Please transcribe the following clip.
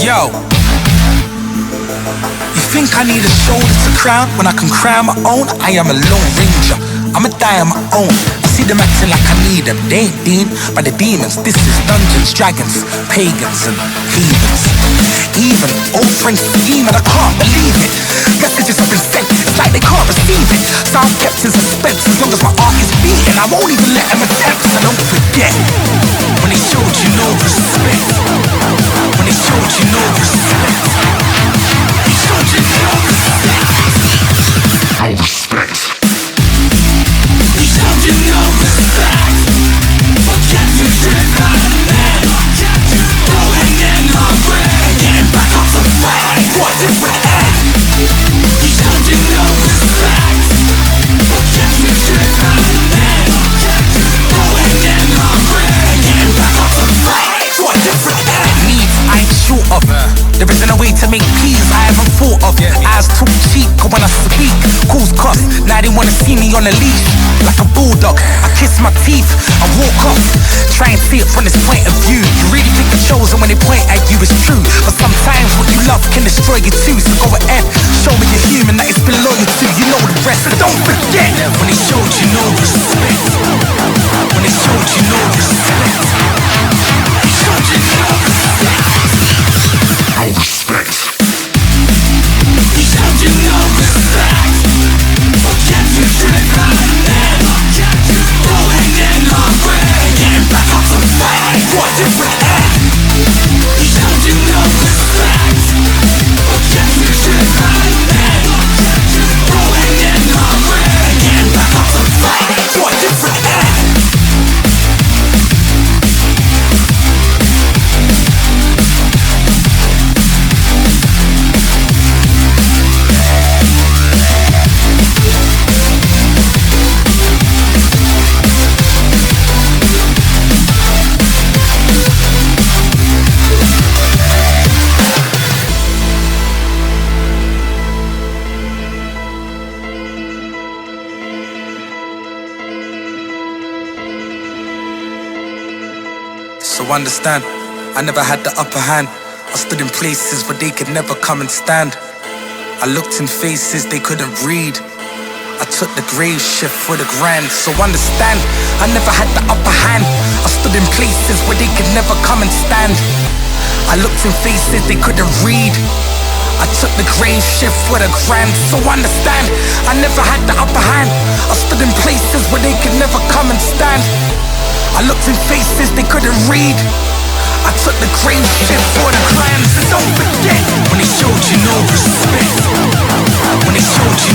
Yo, you think I need a shoulder to crown when I can crown my own? I am a lone ranger, I'ma die on my own. I see them acting like I need them, they ain't deemed by the demons. This is dungeons, dragons, pagans and heathens. Even old friends scheme and I can't believe it. Messages have been sent, it's like they can't receive it. Sound kept in suspense as long as my heart is beating. I won't even let them attempt, so don't forget when they showed you no respect. When they showed you no respect. They showed you no respect. No respect. They showed you no respect. What kept you driven and kept you going in hungry, getting back up to fight for a different end. They showed you no respect. What kept you driven and kept you going in hungry, getting back up to fight for a different end. Needs I ain't short of. There isn't a way to make peace I haven't thought of. Eyes too cheap when I speak. Calls cost, now they wanna see me on a leash. Like a bulldog, I kiss my teeth, I walk off. Try and see it from this point of view. You really think the chosen when they point at you is true. But sometimes what you love can destroy you too. So go ahead, show me you're human, that it's been loyal to. You know the rest, so don't forget when they showed you no respect. When they showed you no respect. They showed you no respect. No respect. They showed you no respect. What kept you driven and kept you going in hungry, getting back up to fight for a different end. They showed you no respect. What kept you driven and kept you going in hungry, getting back up to fight for a different end. So understand, I never had the upper hand. I stood in places where they could never come and stand. I looked in faces they couldn't read. I took the grave shift for the grand. So understand, I never had the upper hand. I stood in places where they could never come and stand. I looked in faces they couldn't read. I took the grave shift for the grand. So understand, I never had the upper hand. I stood in places where they could never come and stand. I looked in faces they couldn't read. I took the grave shit for the grand. So don't forget when they showed you no respect. When they showed you